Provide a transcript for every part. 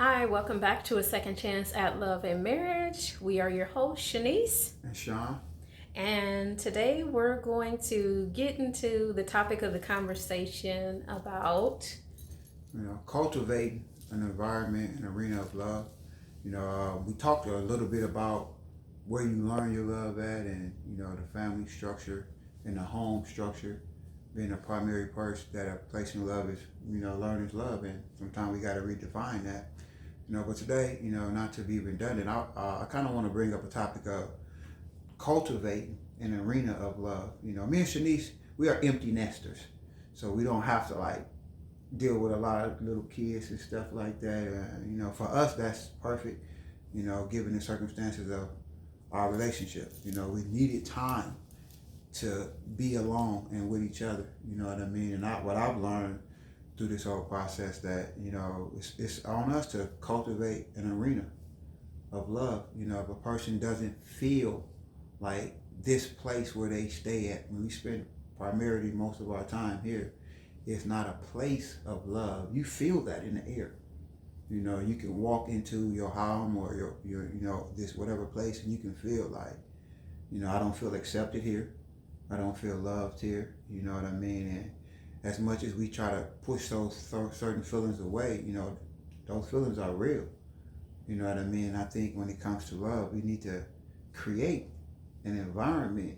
Hi, welcome back to A Second Chance at Love and Marriage. We are your hosts, Shanice. And Sean, And today we're going to get into the topic of the conversation about. cultivating an environment, an arena of love. We talked a little bit about where you learn your love at, and the family structure and the home structure being a primary place that a place in love is. Learning is love, and sometimes we got to redefine that. But today, not to be redundant, I kind of want to bring up a topic of cultivating an arena of love. Me and Shanice, we are empty nesters, so we don't have to like deal with a lot of little kids and stuff like that. For us, that's perfect. Given the circumstances of our relationship, we needed time to be alone and with each other. You know what I mean? And what I've learned through this whole process that it's on us to cultivate an arena of love. If a person doesn't feel like this place where they stay at, when we spend primarily most of our time here, it's not a place of love. You feel that in the air. You can walk into your home or your this whatever place, and you can feel like, I don't feel accepted here. I don't feel loved here. You know what I mean? And as much as we try to push those certain feelings away, those feelings are real. You know what I mean? I think when it comes to love, we need to create an environment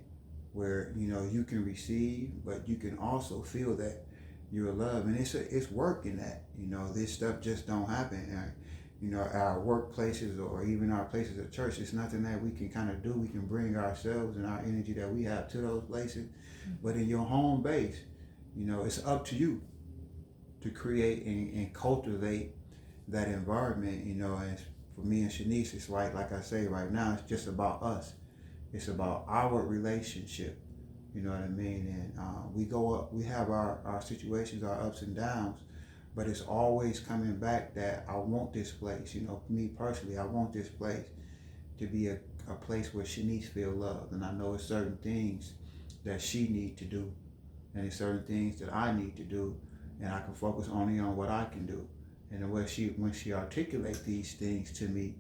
where you can receive, but you can also feel that you're loved, and it's work in that. This stuff just don't happen. Our workplaces or even our places at church, it's nothing that we can kind of do. We can bring ourselves and our energy that we have to those places, but in your home base, it's up to you to create and cultivate that environment. And for me and Shanice, it's like I say right now, it's just about us. It's about our relationship. You know what I mean? And we go up, we have our situations, our ups and downs, but it's always coming back that I want this place. For me personally, I want this place to be a place where Shanice feel loved. And I know it's certain things that she need to do, and it's certain things that I need to do, and I can focus only on what I can do. And when she articulates these things to me,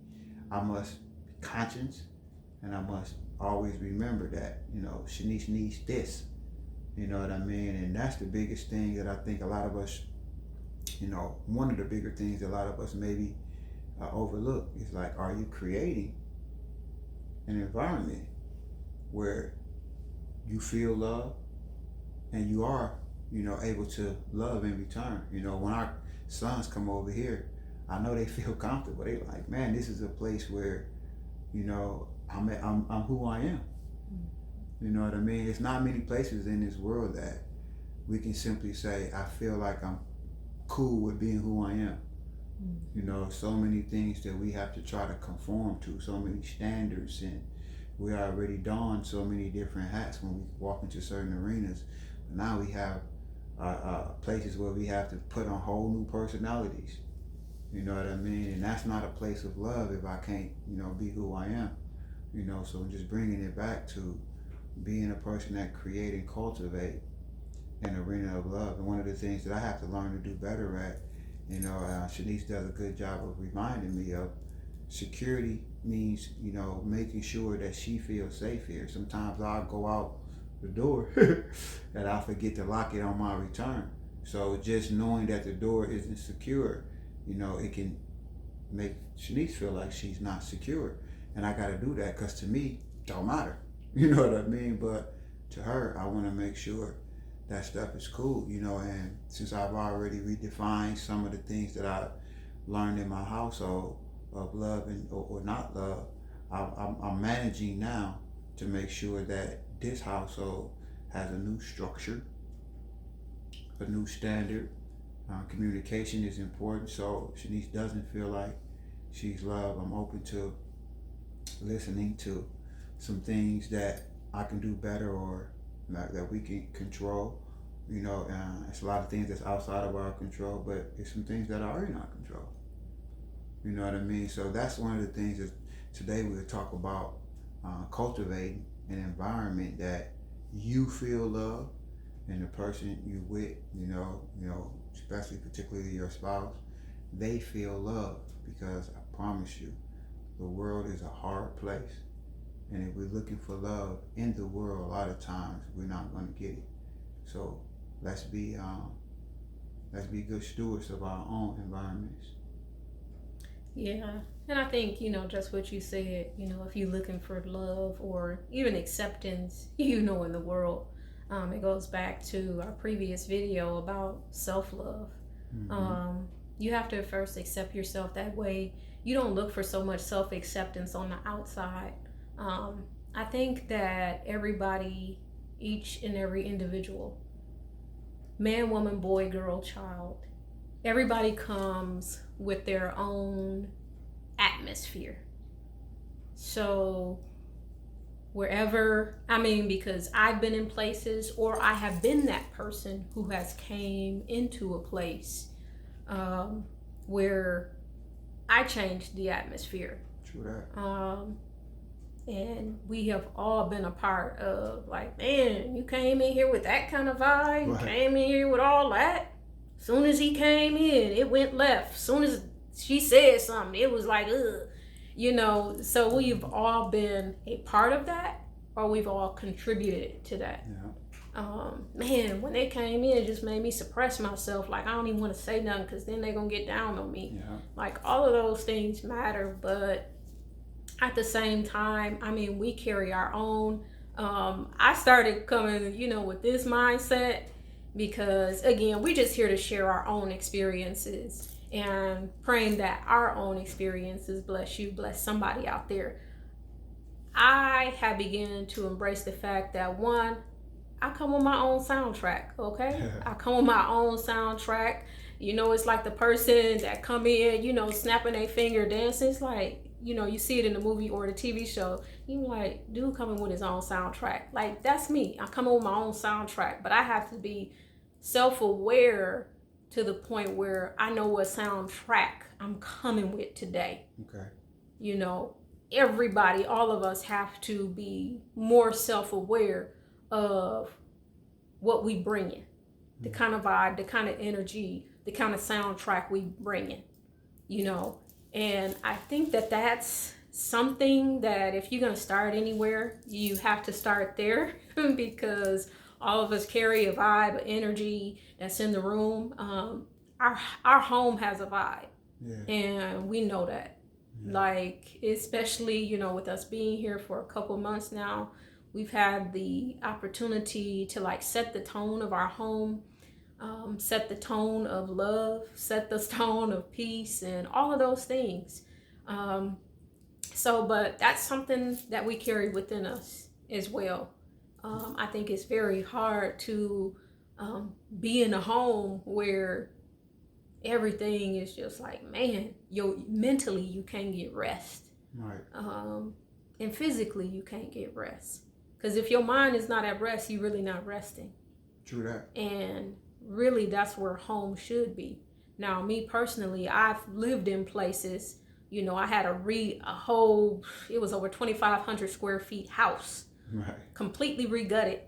I must be conscious, and I must always remember that, Shanice needs this. You know what I mean? And that's the biggest thing that I think a lot of us, one of the bigger things a lot of us maybe overlook is like, are you creating an environment where you feel love and you are, able to love in return? When our sons come over here, I know they feel comfortable. They like, man, this is a place where, I'm who I am. You know what I mean? It's not many places in this world that we can simply say, I feel like I'm cool with being who I am. So many things that we have to try to conform to, so many standards, and we already don so many different hats when we walk into certain arenas. But now we have places where we have to put on whole new personalities. You know what I mean? And that's not a place of love if I can't, be who I am. So I'm just bringing it back to being a person that create and cultivate an arena of love. And one of the things that I have to learn to do better at, Shanice does a good job of reminding me of, security means, making sure that she feels safe here. Sometimes I'll go out the door and I forget to lock it on my return. So just knowing that the door isn't secure, it can make Shanice feel like she's not secure. And I got to do that because to me, it don't matter. You know what I mean? But to her, I want to make sure that stuff is cool, and since I've already redefined some of the things that I learned in my household of love and or not love, I'm managing now to make sure that this household has a new structure, a new standard. Communication is important, so Shanice doesn't feel like she's loved. I'm open to listening to some things that I can do better or that we can control. It's a lot of things that's outside of our control, but it's some things that are in our control. You know what I mean? So that's one of the things that today we'll talk about, cultivating an environment that you feel love, and the person you with, especially particularly your spouse, they feel love. Because I promise you, the world is a hard place. And if we're looking for love in the world, a lot of times we're not going to get it. So let's be good stewards of our own environments. Yeah. And I think, just what you said, if you're looking for love or even acceptance, in the world, it goes back to our previous video about self love. Mm-hmm. You have to first accept yourself. That way, you don't look for so much self acceptance on the outside. I think that everybody, each and every individual, man, woman, boy, girl, child, everybody comes with their own atmosphere. So because I've been in places, or I have been that person who has came into a place where I changed the atmosphere. True that. And we have all been a part of, like, man, you came in here with that kind of vibe. You came in here with all that. Soon as he came in, it went left. Soon as she said something, it was like, ugh. So we've all been a part of that, or we've all contributed to that. Yeah. Man, when they came in, it just made me suppress myself. Like, I don't even want to say nothing because then they're going to get down on me. Yeah. Like, all of those things matter, but at the same time, we carry our own. I started coming, with this mindset because, again, we're just here to share our own experiences and praying that our own experiences bless you, bless somebody out there. I have begun to embrace the fact that, one, I come with my own soundtrack, okay? I come with my own soundtrack. It's like the person that come in, snapping their finger, dancing. It's like, you see it in the movie or the TV show. You like, dude coming with his own soundtrack. Like, that's me. I'm coming with my own soundtrack. But I have to be self-aware to the point where I know what soundtrack I'm coming with today. Okay. Everybody, all of us have to be more self-aware of what we bring in. The kind of vibe, the kind of energy, the kind of soundtrack we bring in. And I think that that's something that if you're going to start anywhere, you have to start there because all of us carry a vibe, an energy that's in the room. Our home has a vibe. Yeah. And we know that. Yeah. Like, especially, with us being here for a couple months now, we've had the opportunity to, like, set the tone of our home. Set the tone of love, set the tone of peace, and all of those things. But that's something that we carry within us as well. I think it's very hard to be in a home where everything is just like, man, mentally you can't get rest. Right. And physically you can't get rest. Because if your mind is not at rest, you're really not resting. True that. And really, that's where home should be. Now, me personally, I've lived in places, I had a whole, it was over 2,500 square feet house. Right. Completely regutted.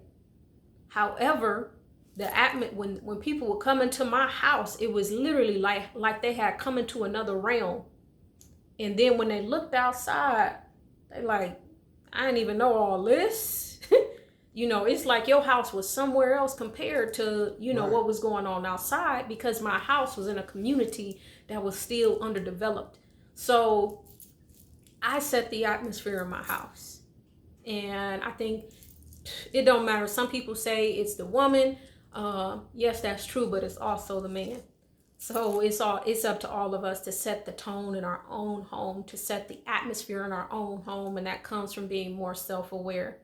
However, when people would come into my house, it was literally like they had come into another realm. And then when they looked outside, they like, I didn't even know all this. It's like your house was somewhere else compared to, Right. what was going on outside, because my house was in a community that was still underdeveloped. So I set the atmosphere in my house. And I think it don't matter. Some people say it's the woman. Yes, that's true, but it's also the man. So it's up to all of us to set the tone in our own home, to set the atmosphere in our own home, and that comes from being more self-aware.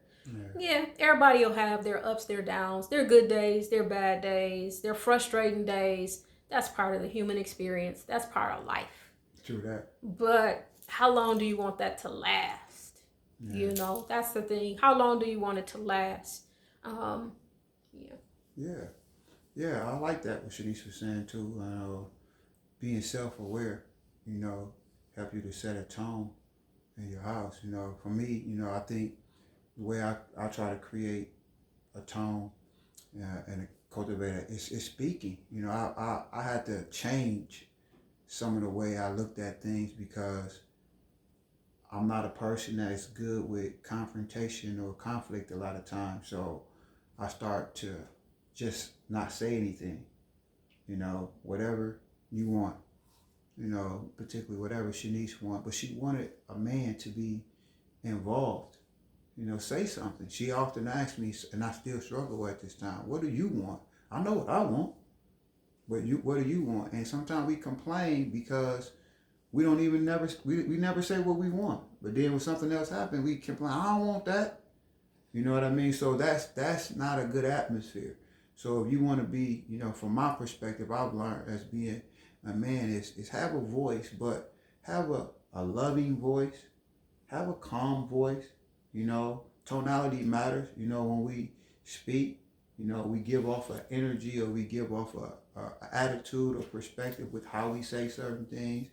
Yeah, everybody will have their ups, their downs, their good days, their bad days, their frustrating days. That's part of the human experience. That's part of life. True that. But how long do you want that to last? Yeah. That's the thing. How long do you want it to last? Yeah, I like that what Shanice was saying too. Being self-aware, help you to set a tone in your house. For me, I think the way I try to create a tone and cultivate it is speaking. I had to change some of the way I looked at things, because I'm not a person that's good with confrontation or conflict a lot of times. So I start to just not say anything, whatever you want, particularly whatever Shanice wanted. But she wanted a man to be involved, say something. She often asks me, and I still struggle at this time, what do you want? I know what I want, but what do you want? And sometimes we complain because we don't even we never say what we want. But then when something else happens, we complain, I don't want that. You know what I mean? So that's not a good atmosphere. So if you want to be, from my perspective, I've learned as being a man is have a voice, but have a loving voice, have a calm voice. Tonality matters. When we speak, we give off an energy, or we give off a attitude or perspective with how we say certain things.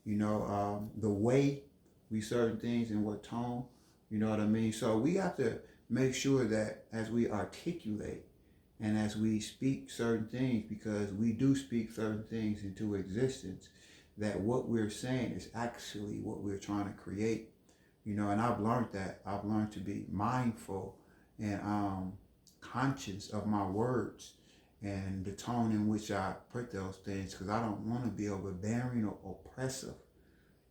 The way we certain things and what tone. You know what I mean? So we have to make sure that as we articulate and as we speak certain things, because we do speak certain things into existence, that what we're saying is actually what we're trying to create. And I've learned that. I've learned to be mindful and conscious of my words and the tone in which I put those things, because I don't want to be overbearing or oppressive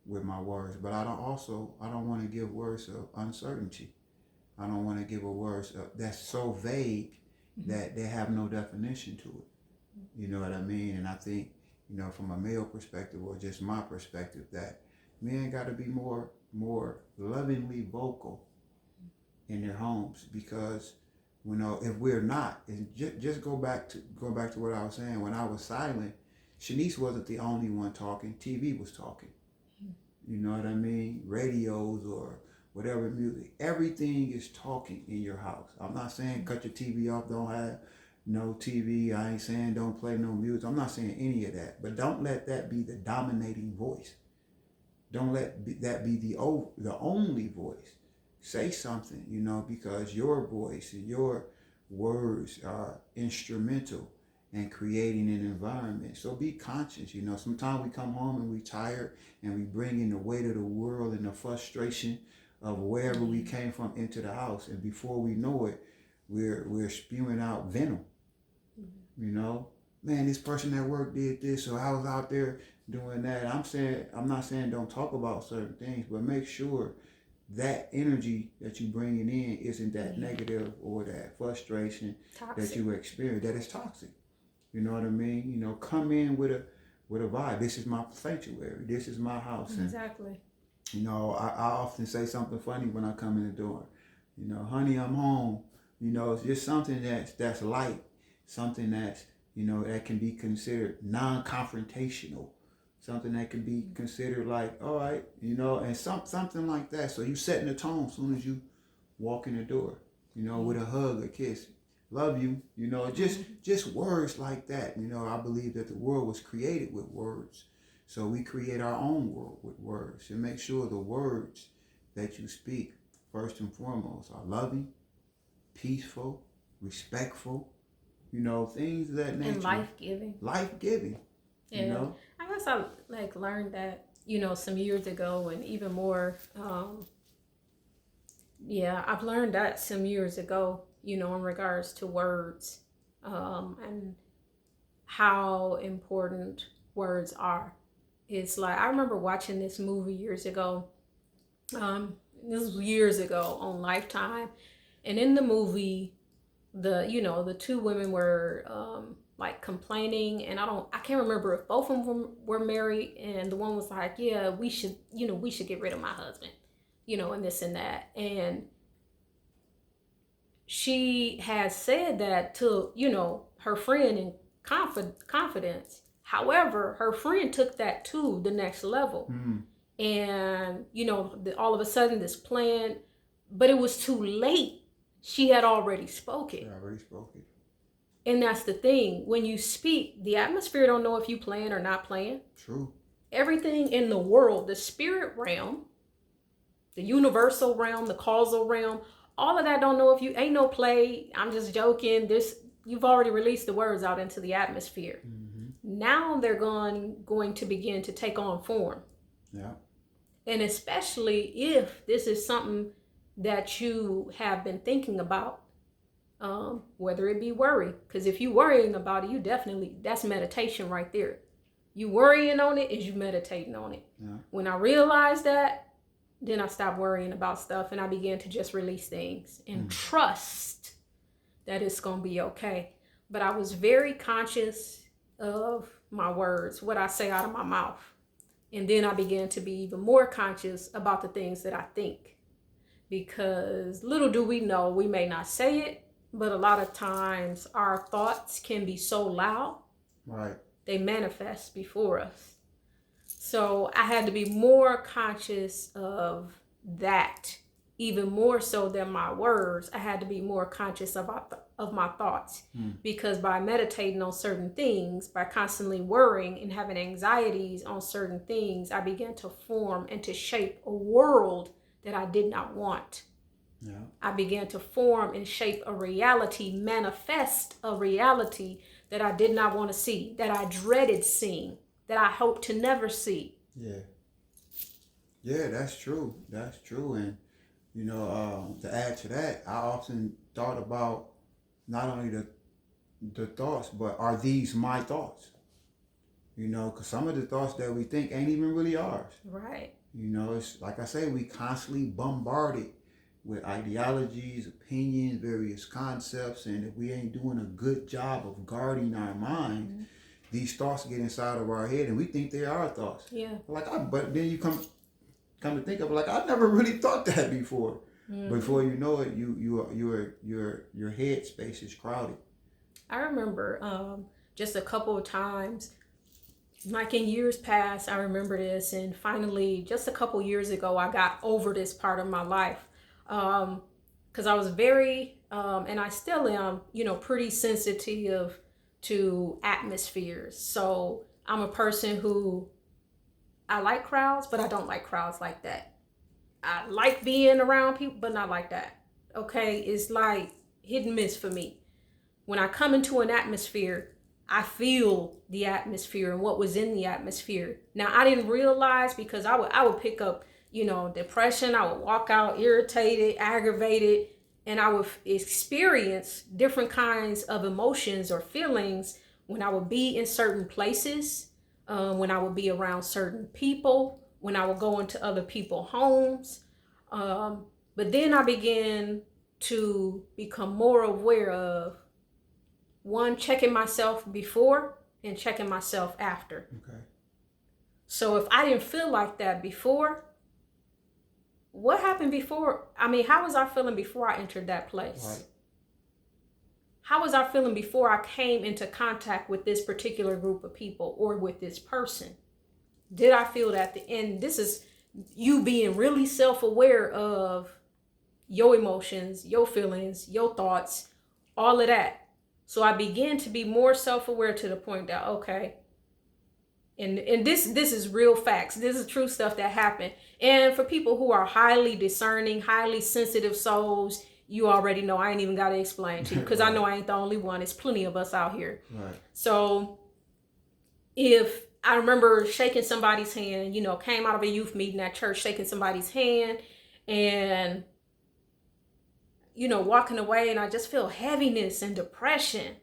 with my words. But I don't want to give words of uncertainty. I don't want to give a words that's so vague that they have no definition to it. You know what I mean? And I think, from a male perspective, or just my perspective, that men got to be more lovingly vocal in their homes, because if we're not, and just go back to what I was saying. When I was silent, Shanice wasn't the only one talking. TV was talking. You know what I mean? Radios or whatever music. Everything is talking in your house. I'm not saying cut your TV off, don't have no TV. I ain't saying don't play no music. I'm not saying any of that. But don't let that be the dominating voice. Don't let that be the only voice. Say something, because your voice and your words are instrumental in creating an environment. So be conscious. Sometimes we come home and we tired, and we bring in the weight of the world and the frustration of wherever we came from into the house. And before we know it, we're spewing out venom. Man, this person at work did this, so I was out there doing that. I'm not saying don't talk about certain things, but make sure that energy that you bringing in isn't that negative or that frustration that you experience, that is toxic. You know what I mean? Come in with a vibe. This is my sanctuary. This is my house. Exactly. And, I often say something funny when I come in the door. Honey, I'm home. It's just something that's light, something that's, that can be considered non-confrontational, something that can be considered like, all right, and something like that. So you setting the tone as soon as you walk in the door, with a hug, a kiss, love you, just words like that. I believe that the world was created with words. So we create our own world with words, and make sure the words that you speak, first and foremost, are loving, peaceful, respectful, things of that nature. And life-giving. Life-giving, Yeah. I guess I learned that, some years ago, and even more, I've learned that some years ago, in regards to words, and how important words are. It's like, I remember watching this movie years ago. This was years ago on Lifetime. And in the movie, the two women were complaining, and I can't remember if both of them were married, and the one was like, yeah, we should get rid of my husband, and this and that. And she had said that to, her friend in confidence. However, her friend took that to the next level. And, all of a sudden this plan, but it was too late. She had already spoken. And that's the thing. When you speak, the atmosphere don't know if you playing or not playing. True. Everything in the world, the spirit realm, the universal realm, the causal realm, all of that don't know if you ain't no play. I'm just joking. You've already released the words out into the atmosphere. now they're going to begin to take on form. Yeah. And especially if this is something that you have been thinking about, whether it be worry, because if you worrying about it, you definitely, that's meditation right there. You worrying on it is you meditating on it. Yeah. When I realized that, then I stopped worrying about stuff and I began to just release things and trust that it's going to be okay. But I was very conscious of my words, what I say out of my mouth. And then I began to be even more conscious about the things that I think. Because little do we know, we may not say it, but a lot of times our thoughts can be so loud. Right. They manifest before us. So I had to be more conscious of that, even more so than my words. I had to be more conscious of my thoughts, because by meditating on certain things, by constantly worrying and having anxieties on certain things, I began to form and to shape a world that I did not want. Yeah. I began to form and shape a reality, manifest a reality that I did not want to see, that I dreaded seeing, that I hope to never see. Yeah. Yeah, that's true. That's true. And, to add to that, I often thought about not only the thoughts, but are these my thoughts? Because some of the thoughts that we think ain't even really ours. Right. It's like I say, we constantly bombarded with ideologies, opinions, various concepts, and if we ain't doing a good job of guarding our mind, these thoughts get inside of our head, and we think they're our thoughts. Yeah. But then you come to think of it, I never really thought that before. Before you know it, your head space is crowded. I remember just a couple of times, like in years past, I remember this, and finally, just a couple years ago, I got over this part of my life. Because I was very, and I still am, pretty sensitive to atmospheres. So I'm a person who, I like crowds, but I don't like crowds like that. I like being around people, but not like that. Okay, it's like hit and miss for me. When I come into an atmosphere, I feel the atmosphere and what was in the atmosphere. Now, I didn't realize, because I would pick up, depression. I would walk out irritated, aggravated, and I would experience different kinds of emotions or feelings when I would be in certain places, when I would be around certain people, when I would go into other people's homes. But then I began to become more aware of, one, checking myself before and checking myself after. Okay. So if I didn't feel like that before, what happened before? I mean, how was I feeling before I entered that place? Right. How was I feeling before I came into contact with this particular group of people or with this person? Did I feel that? And this is you being really self-aware of your emotions, your feelings, your thoughts, all of that. So I began to be more self-aware to the point that, okay, and this is real facts. This is true stuff that happened. And for people who are highly discerning, highly sensitive souls, you already know. I ain't even got to explain to you, because I know I ain't the only one. There's plenty of us out here. Right. So if I remember shaking somebody's hand, came out of a youth meeting at church, shaking somebody's hand and, walking away, and I just feel heaviness and depression.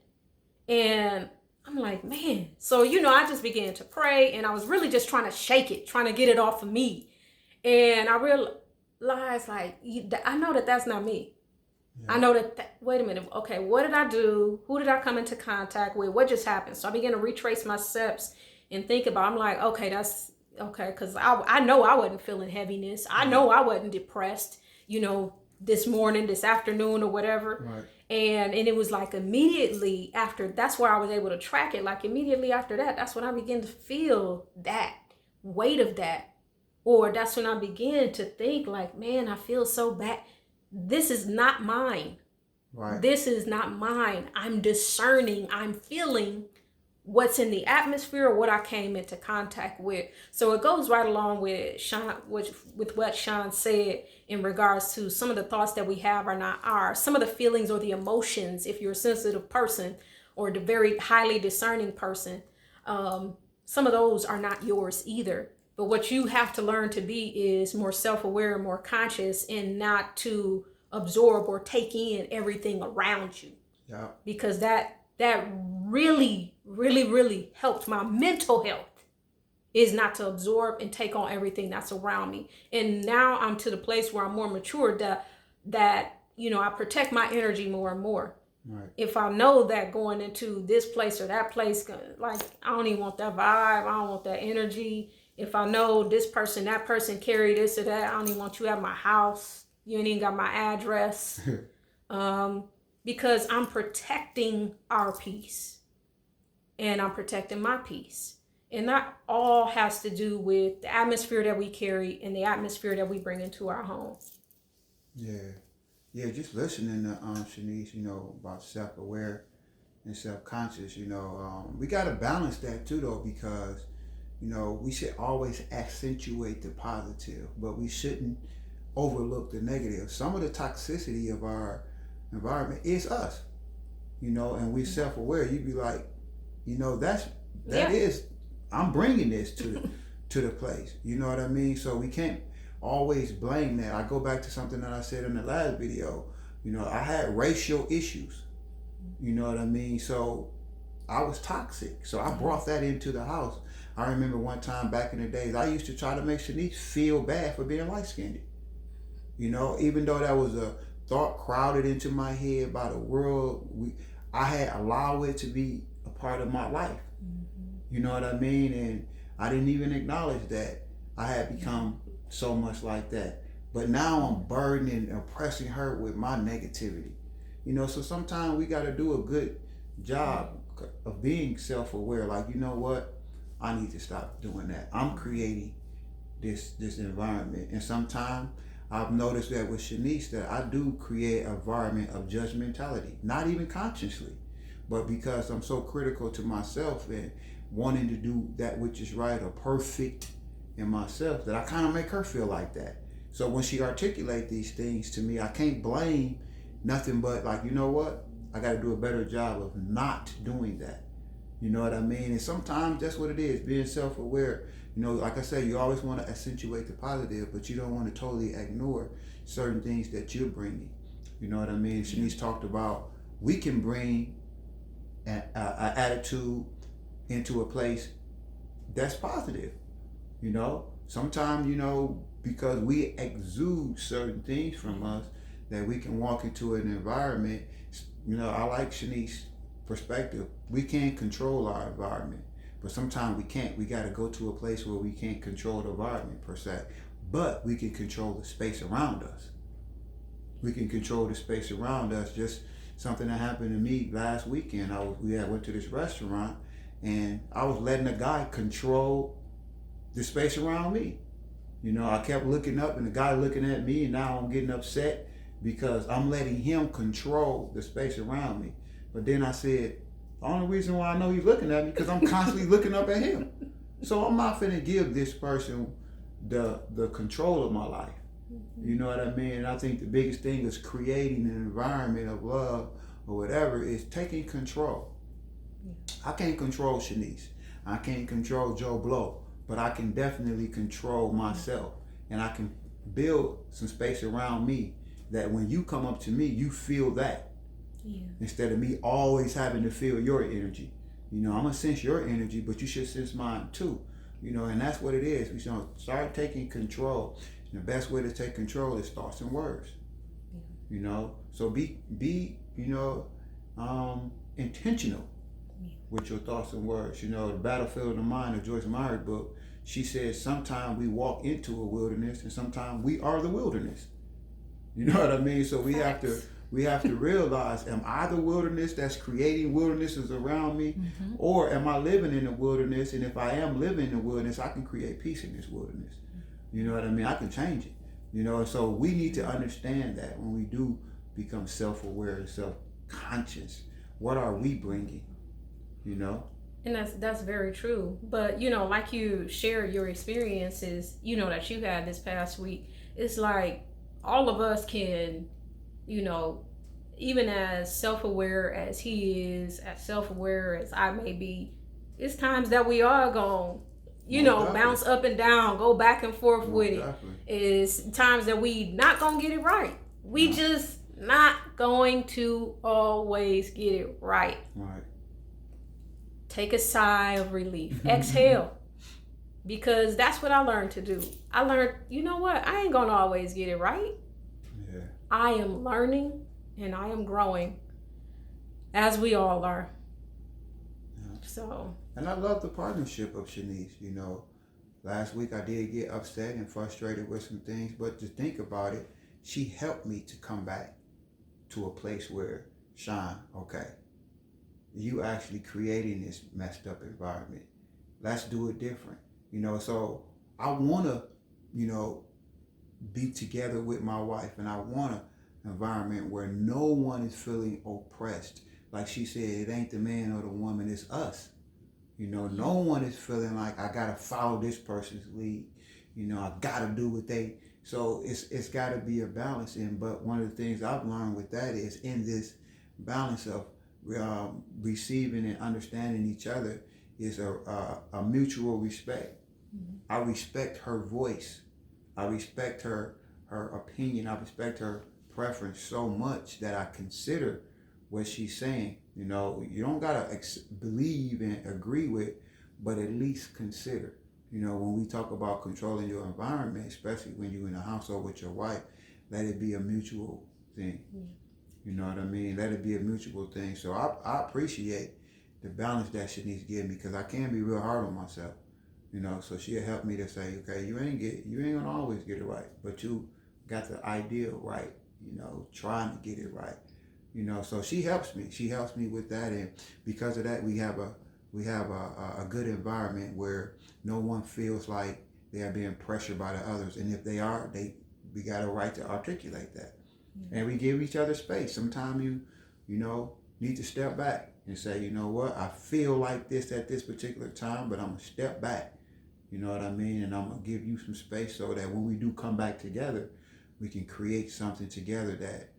And I'm like, man. So, I just began to pray, and I was really just trying to shake it, trying to get it off of me. And I realized, I know that that's not me. Yeah. I know that, wait a minute. Okay, what did I do? Who did I come into contact with? What just happened? So I began to retrace my steps and think about, I'm like, okay, that's okay. Because I know I wasn't feeling heaviness. I know I wasn't depressed, this morning, this afternoon, or whatever. Right. And it was like immediately after, that's where I was able to track it. Like immediately after that, that's when I began to feel that weight of that. Or that's when I began to think like, man, I feel so bad. This is not mine. Right. This is not mine. I'm discerning. I'm feeling what's in the atmosphere or what I came into contact with. So it goes right along with Sean, with what Sean said in regards to some of the thoughts that we have are not ours. Some of the feelings or the emotions, if you're a sensitive person or the very highly discerning person, some of those are not yours either. But what you have to learn to be is more self-aware and more conscious, and not to absorb or take in everything around you. Yeah. Because that really, really, really helped my mental health, is not to absorb and take on everything that's around me. And now I'm to the place where I'm more mature, that I protect my energy more and more. Right. If I know that going into this place or that place, like, I don't even want that vibe, I don't want that energy. If I know this person, that person carry this or that, I don't even want you at my house. You ain't even got my address. Because I'm protecting our peace, and I'm protecting my peace. And that all has to do with the atmosphere that we carry and the atmosphere that we bring into our home. Yeah, just listening to Shanice, about self-aware and self-conscious, we got to balance that too, though, because, we should always accentuate the positive, but we shouldn't overlook the negative. Some of the toxicity of our environment is us, and we self-aware. You'd be like, that is, I'm bringing this to the place. You know what I mean? So we can't always blame that. I go back to something that I said in the last video. I had racial issues. You know what I mean? So I was toxic. So I brought that into the house. I remember one time back in the days, I used to try to make Shanice feel bad for being light-skinned. Even though that was a thought crowded into my head by the world, I had allowed it to be a part of my life. You know what I mean? And I didn't even acknowledge that I had become so much like that. But now I'm burdening and oppressing her with my negativity. So sometimes we got to do a good job of being self-aware. Like, you know what? I need to stop doing that. I'm creating this environment. And sometimes I've noticed that with Shanice, that I do create an environment of judgmentality, not even consciously, but because I'm so critical to myself and wanting to do that which is right or perfect in myself, that I kind of make her feel like that. So when she articulates these things to me, I can't blame nothing but, like, you know what? I got to do a better job of not doing that. You know what I mean? And sometimes that's what it is, being self-aware. Like I say, you always want to accentuate the positive, but you don't want to totally ignore certain things that you're bringing. You know what I mean? Shanice talked about, we can bring an attitude into a place that's positive. Sometimes, because we exude certain things from us, that we can walk into an environment. I like Shanice's perspective. We can't control our environment, but sometimes we can't. We got to go to a place where we can't control the environment per se, but we can control the space around us. We can control the space around us. Just something that happened to me last weekend. We went to this restaurant, and I was letting a guy control the space around me. I kept looking up, and the guy looking at me, and now I'm getting upset because I'm letting him control the space around me. But then I said, the only reason why I know he's looking at me because I'm constantly looking up at him. So I'm not finna give this person the control of my life. You know what I mean? And I think the biggest thing is creating an environment of love or whatever, is taking control. I can't control Shanice. I can't control Joe Blow, but I can definitely control myself. And I can build some space around me that when you come up to me, you feel that. Yeah. Instead of me always having to feel your energy. I'm going to sense your energy, but you should sense mine too. And that's what it is. We should start taking control. And the best way to take control is thoughts and words. Yeah. So be intentional with your thoughts and words. The Battlefield of the Mind of Joyce Meyer's book, she says sometimes we walk into a wilderness and sometimes we are the wilderness. You know what I mean? So we have to realize, am I the wilderness that's creating wildernesses around me? Mm-hmm. Or am I living in the wilderness? And if I am living in the wilderness, I can create peace in this wilderness. You know what I mean? I can change it. So we need to understand that when we do become self-aware and self-conscious, what are we bringing? And that's very true. But, like you share your experiences, that you had this past week, it's like all of us can, even as self-aware as he is, as self-aware as I may be, it's times that we are going, Most definitely. bounce up and down, go back and forth Most with it. definitely. It's times that we not gonna get it right. We Right. just not going to always get it right. Right. Take a sigh of relief. Exhale. Because that's what I learned to do. I learned, you know what? I ain't gonna always get it right. Yeah. I am learning and I am growing, as we all are. Yeah. So. And I love the partnership of Shanice. You know, last week I did get upset and frustrated with some things, but to think about it, she helped me to come back to a place where, Sean, okay, you actually creating this messed up environment. Let's do it different. You know, so I want to, you know, be together with my wife, and I want an environment where no one is feeling oppressed. Like she said, it ain't the man or the woman, it's us. You know, no one is feeling like I gotta follow this person's lead. You know, I gotta do what they. So it's got to be a balance. And but one of the things I've learned with that is in this balance of receiving and understanding each other is a mutual respect. Mm-hmm. I respect her voice. I respect her opinion. I respect her preference so much that I consider what she's saying. You know, you don't gotta believe and agree with, but at least consider. You know, when we talk about controlling your environment, especially when you're in a household with your wife, let it be a mutual thing. Yeah. You know what I mean? Let it be a mutual thing. So I appreciate the balance that Shanice gave me, because I can be real hard on myself. You know, so she'll help me to say, okay, you ain't gonna always get it right, but you got the ideal right. You know, trying to get it right. You know, so she helps me. She helps me with that, and because of that, we have a good environment where no one feels like they are being pressured by the others, and if they are, we got a right to articulate that, and we give each other space. Sometimes you need to step back and say, you know what, I feel like this at this particular time, but I'm gonna step back. You know what I mean? And I'm going to give you some space so that when we do come back together, we can create something together that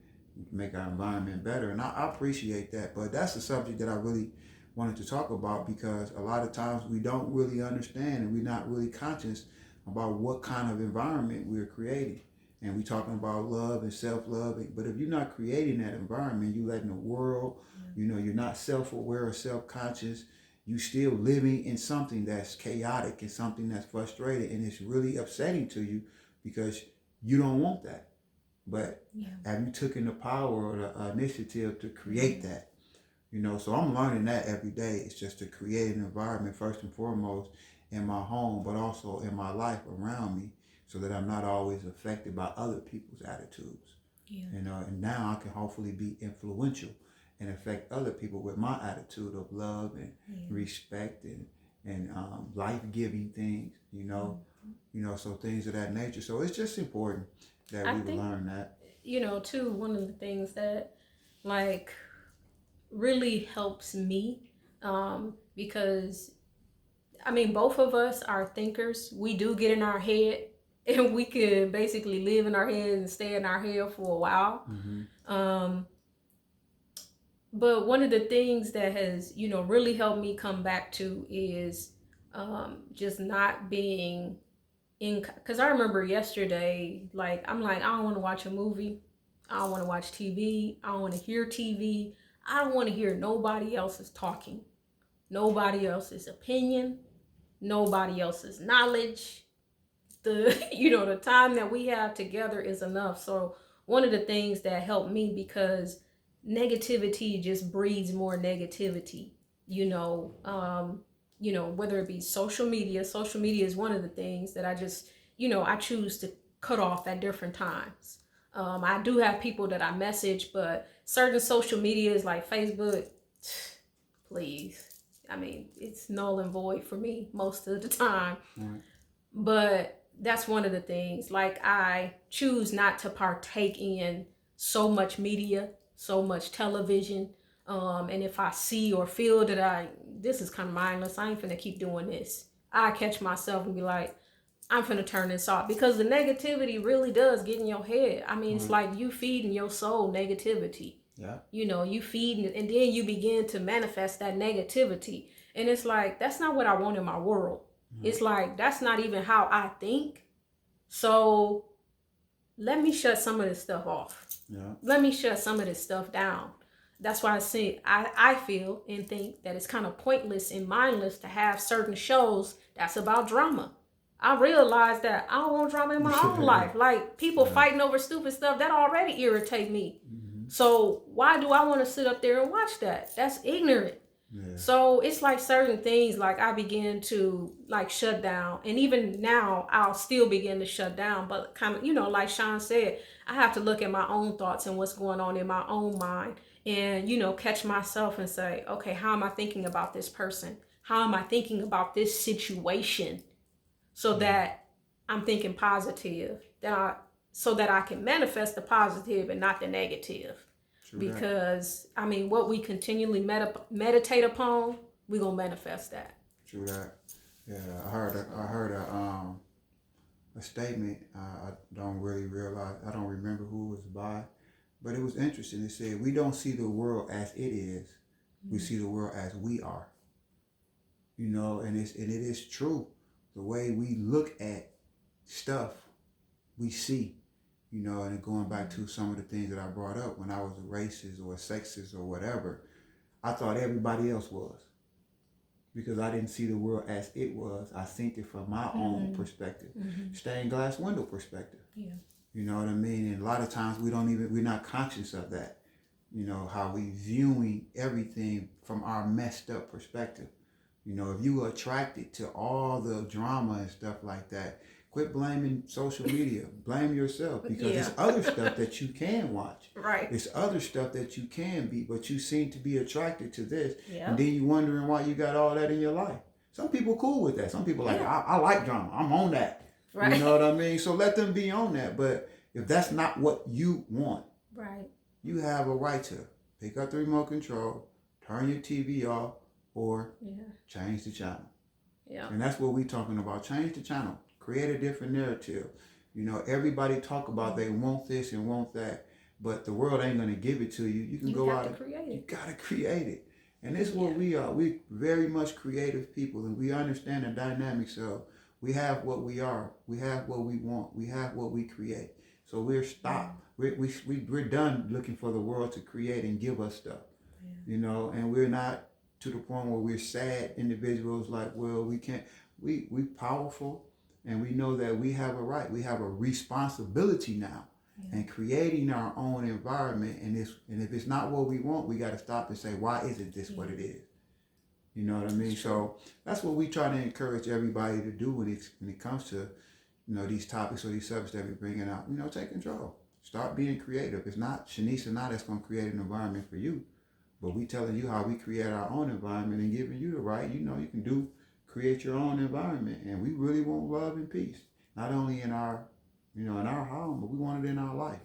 make our environment better. And I appreciate that. But that's a subject that I really wanted to talk about, because a lot of times we don't really understand and we're not really conscious about what kind of environment we're creating. And we're talking about love and self-love. But if you're not creating that environment, you're letting the world, you're not self-aware or self-conscious. You still living in something that's chaotic and something that's frustrated, and it's really upsetting to you because you don't want that. But have you taken the power or the initiative to create that? You know, so I'm learning that every day. It's just to create an environment first and foremost in my home, but also in my life around me, so that I'm not always affected by other people's attitudes. Yeah. You know, and now I can hopefully be influential and affect other people with my attitude of love and respect and life-giving things, so things of that nature. So it's just important that we learn that. Too, one of the things that like really helps me, because both of us are thinkers. We do get in our head, and we can basically live in our head and stay in our head for a while. Mm-hmm. But one of the things that has, really helped me come back to is just not being in, because I remember yesterday, I'm like, I don't want to watch a movie. I don't want to watch TV. I don't want to hear TV. I don't want to hear nobody else's talking, nobody else's opinion, nobody else's knowledge. The time that we have together is enough. So one of the things that helped me, because negativity just breeds more negativity, whether it be social media is one of the things that I just, I choose to cut off at different times. I do have people that I message, but certain social medias like Facebook, please, it's null and void for me most of the time. Right. But that's one of the things, like I choose not to partake in so much media, so much television. And if I see or feel that this is kind of mindless, I ain't finna keep doing this, I catch myself and be like, I'm finna turn this off, because the negativity really does get in your head. It's like you feeding your soul negativity. Yeah. You feed, and then you begin to manifest that negativity. And it's like, that's not what I want in my world. It's like, that's not even how I think. So let me shut some of this stuff off. Yeah. Let me shut some of this stuff down. That's why I feel and think that it's kind of pointless and mindless to have certain shows that's about drama. I realize that I don't want drama in my own life. Like, people fighting over stupid stuff, that already irritate me. So why do I want to sit up there and watch that? That's ignorant. Yeah. So it's like certain things, like, I begin to like shut down, and even now I'll still begin to shut down, but kind of, like Sean said, I have to look at my own thoughts and what's going on in my own mind, and catch myself and say, okay, how am I thinking about this person? How am I thinking about this situation? So that I'm thinking positive, so that I can manifest the positive and not the negative. True because that. I mean, what we continually meditate upon, we're gonna manifest that. True that. Yeah, I heard a statement. I don't really realize. I don't remember who it was by, but it was interesting. It said, "We don't see the world as it is. We see the world as we are." And it is true. The way we look at stuff, we see. And going back to some of the things that I brought up when I was a racist or a sexist or whatever, I thought everybody else was. Because I didn't see the world as it was. I seen it from my own perspective. Stained glass window perspective. Yeah. You know what I mean? And a lot of times we're not conscious of that. How we viewing everything from our messed up perspective. If you are attracted to all the drama and stuff like that, quit blaming social media. Blame yourself, because there's other stuff that you can watch. Right. There's other stuff that you can be, but you seem to be attracted to this. And then you wondering why you got all that in your life. Some people cool with that. Some people like, I like drama. I'm on that. Right. You know what I mean? So let them be on that. But if that's not what you want, right, you have a right to pick up the remote control, turn your TV off, or change the channel. Yeah. And that's what we're talking about. Change the channel. Create a different narrative. Everybody talk about they want this and want that, but the world ain't going to give it to you. You can go out and create it. You got to create it. And this is what we are. We very much creative people, and we understand the dynamics of we have what we are. We have what we want. We have what we create. So we're stopped. We're done looking for the world to create and give us stuff. Yeah. And we're not to the point where we're sad individuals like, well, we can't. We powerful. And we know that we have a right. We have a responsibility now in creating our own environment. And if it's not what we want, we got to stop and say, why isn't this what it is? You know what I mean? So that's what we try to encourage everybody to do when it comes to, these topics or these subjects that we're bringing out. Take control. Start being creative. It's not Shanice and I that's going to create an environment for you. But we telling you how we create our own environment and giving you the right. You can create your own environment, and we really want love and peace, not only in our home, but we want it in our life.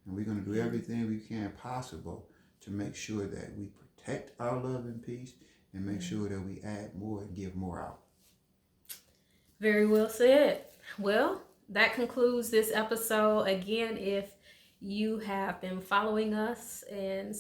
And we're going to do everything we can possible to make sure that we protect our love and peace, and make sure that we add more and give more out. Very well said. Well, that concludes this episode. Again, if you have been following us, and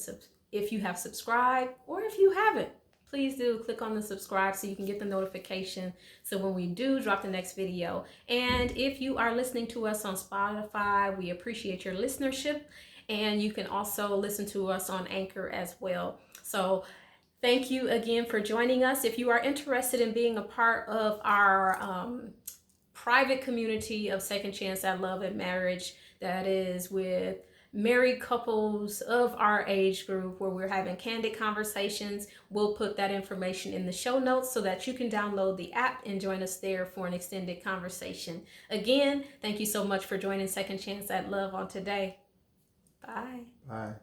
if you have subscribed, or if you haven't, please do click on the subscribe so you can get the notification so when we do drop the next video. And if you are listening to us on Spotify, we appreciate your listenership, and you can also listen to us on Anchor as well. So thank you again for joining us. If you are interested in being a part of our private community of Second Chance at Love and Marriage, that is with married couples of our age group, where we're having candid conversations, we'll put that information in the show notes so that you can download the app and join us there for an extended conversation. Again, thank you so much for joining Second Chance at Love on today. Bye. Bye.